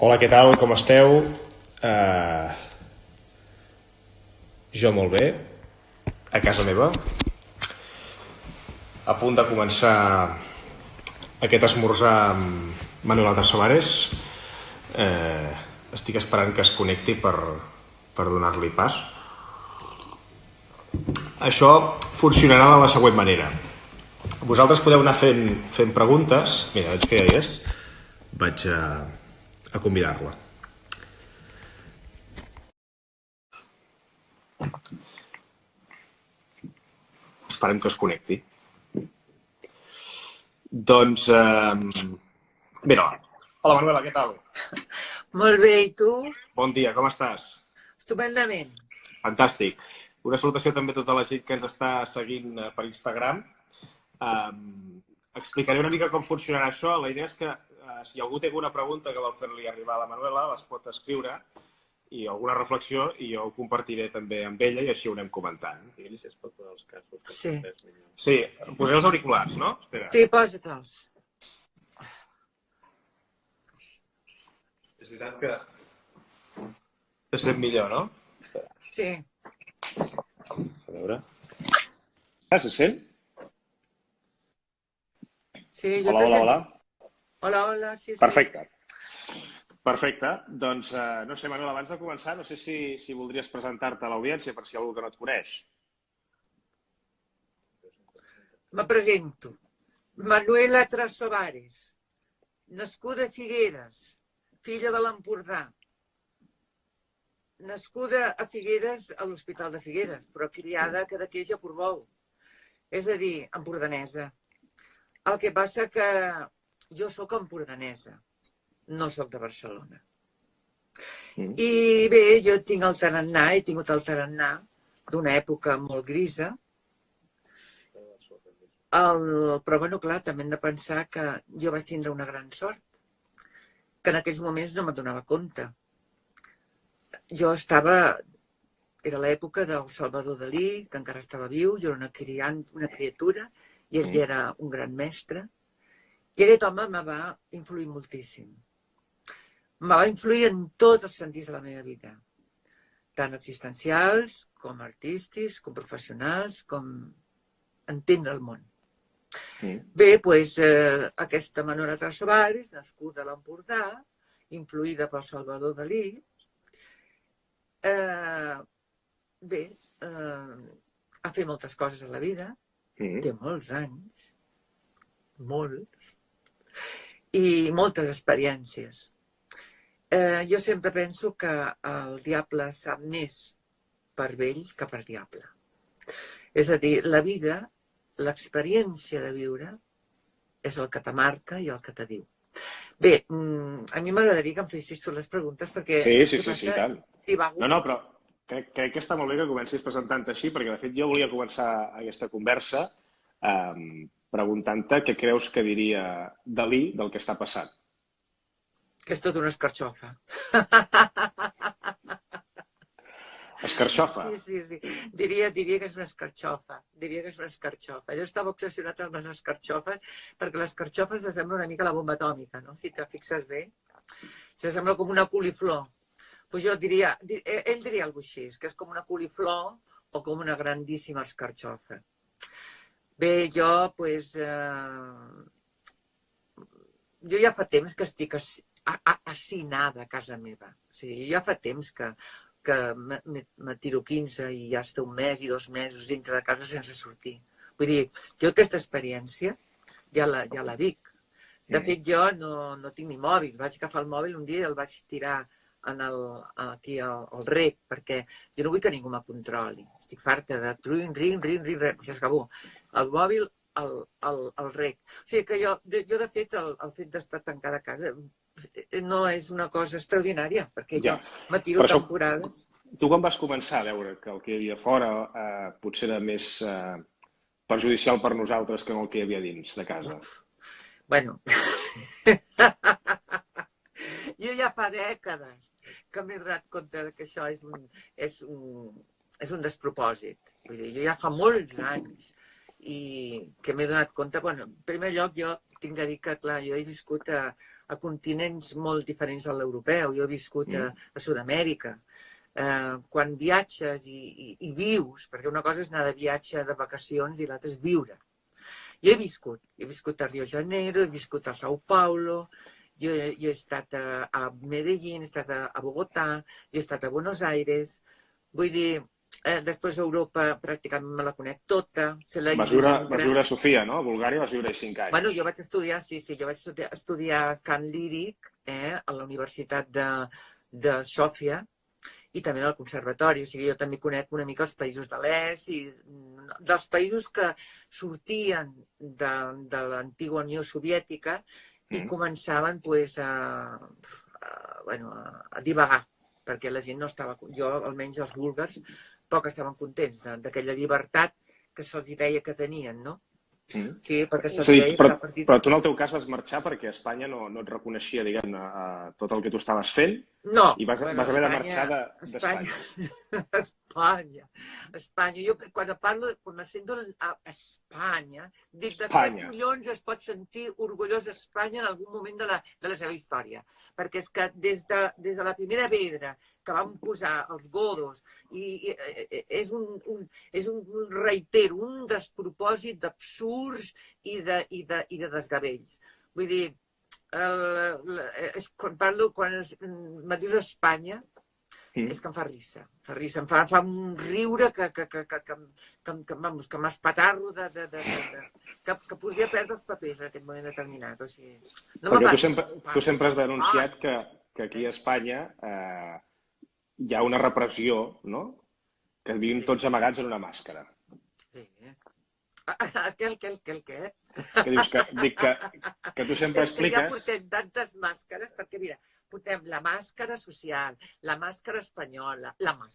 Hola, què tal? Com esteu? Jo molt bé, a casa meva, a punt de començar aquest esmorzar amb Manuel Altasolares. Estic esperant que es connecti per donar-li pas. Això funcionarà de la següent manera. Vosaltres podeu anar fent preguntes. Mira, veig que ja hi és. Vaig a convidar-la. Esperem que es connecti. Doncs, mira, hola Manuela, què tal? Molt bé, i tu? Bon dia, com estàs? Estupendament. Fantàstic. Una salutació també a tota la gent que ens està seguint per Instagram. Explicaré una mica com funcionarà això. La idea és que si algú té alguna pregunta que vol fer-li arribar a la Manuela, les pot escriure i alguna reflexió i jo ho compartiré també amb ella i així ho anem comentant. Digue'li si es pot posar els cascos. Sí. Sí, posaré els auriculars, no? Espera. Sí, posa-te'ls. És veritat que se sent millor, no? Sí. A veure. Se sent? Sí, jo Hola, te hola, sento. hola. Hola, hola, sí, sí. Perfecte. Perfecte. Doncs, no sé, Manuel, abans de començar, no sé si voldries presentar-te a l'audiència per si hi ha algú que no et coneix. Me presento. Manuela Trasobares, nascuda a Figueres, filla de l'Empordà. Nascuda a Figueres, a l'Hospital de Figueres, però criada a Cadaqués i a Portbou. És a dir, empordanesa. El que passa que jo sóc empordanesa, no sóc de Barcelona. I bé, jo tinc el tarannà, he tingut el tarannà d'una època molt grisa. Però, bueno, clar, també hem de pensar que jo vaig tindre una gran sort, que en aquells moments no me'n donava compte. Jo era l'època del Salvador Dalí, que encara estava viu, jo era una criatura, i ell era un gran mestre. I aquest home me va influir moltíssim. Me va influir en tots els sentits de la meva vida, tant existencials, com artístics, com professionals, com entendre el món. Bé, doncs aquesta Manuela Trasobares, nascuda a l'Empordà, influïda pel Salvador Dalí, ha fet moltes coses a la vida, té molts anys, molts, i moltes experiències. Jo sempre penso que el diable sap més per vell que per diable. És a dir, la vida, l'experiència de viure, és el que te marca i el que te diu. Bé, a mi m'agradaria que em fessis tu les preguntes perquè... Sí, i tant. No, però crec que està molt bé que comencis presentant-te així perquè, de fet, jo volia començar aquesta conversa preguntant-te què creus que diria Dalí del que està passant. Que és tota una escarxofa. Escarxofa? Sí. Diria que és una escarxofa. Jo estava obsessionat amb les escarxofes perquè les escarxofes s'assemblen una mica a la bomba atòmica, no? Si te fixes bé. S'assembla com una coliflor. Pues jo diria, ell diria alguna cosa així, que és com una coliflor o com una grandíssima escarxofa. Bé, jo, pues... jo ja fa temps que estic assinada a casa meva. O sigui, ja fa temps que me tiro 15 i ja està un mes i 2 mesos dintre de casa sense sortir. Vull dir, jo aquesta experiència ja la vic. De fet, jo no tinc ni mòbil. Vaig agafar el mòbil un dia i el vaig tirar aquí al rec, perquè jo no vull que ningú me controli. Estic farta de ring, s'acabó. El mòbil al rec. O sigui que jo de fet, el fet d'estar tancada a casa no és una cosa extraordinària, perquè jo me tiro temporades. Tu quan vas començar a veure que el que hi havia fora potser era més perjudicial per nosaltres que el que hi havia dins de casa? Bueno, jo ja fa dècades que m'he donat compte que això és un despropòsit. Vull dir, jo ja fa molts anys i que m'he donat compte, bueno, en primer lloc jo tinc de dir que, clar, jo he viscut a continents molt diferents de l'europeu. Jo he viscut a Sud-amèrica. Quan viatges i vius, perquè una cosa és anar de viatge de vacacions i l'altra és viure. Jo he viscut a Rio de Janeiro, he viscut a São Paulo, jo he estat a Medellín, he estat a Bogotà, he estat a Buenos Aires. Vull dir, després a Europa pràcticament me la conec tota. Vas viure a Sofia, no? A Bulgària vas viure 5 anys. Bueno, jo vaig estudiar, jo vaig estudiar cant líric a la Universitat de Sofia i també al conservatori. O sigui, jo també conec una mica els països de l'est i dels països que sortien de l'antiga Unió Soviètica i començaven a divagar, perquè la gent no estava... Jo, almenys els búlgars, poc estaven contents d'aquella llibertat que se'ls deia que tenien, no? Sí, perquè se'ls deia que a partir... Però tu en el teu cas vas marxar perquè Espanya no et reconeixia, diguem-ne, tot el que tu estaves fent i vas haver de marxar d'Espanya. Espanya. Jo quan me sento a Espanya, dic de què collons es pot sentir orgullós Espanya en algun moment de la seva història. Perquè és que des de la primera pedra que vam posar els godos i és reitero, un despropòsit d'absurds i de desgavells. Vull dir, quan me dius Espanya, és que em fa risa. Em fa un riure que m'espatarro que podria perdre els papers en aquest moment determinat. Perquè tu sempre has denunciat que aquí a Espanya hi ha una repressió, no? Que vivim tots amagats en una màscara. Què? Que dius que tu sempre expliques... Ja portem tantes màscares, perquè mira, portem la màscara social, la màscara espanyola, la màscara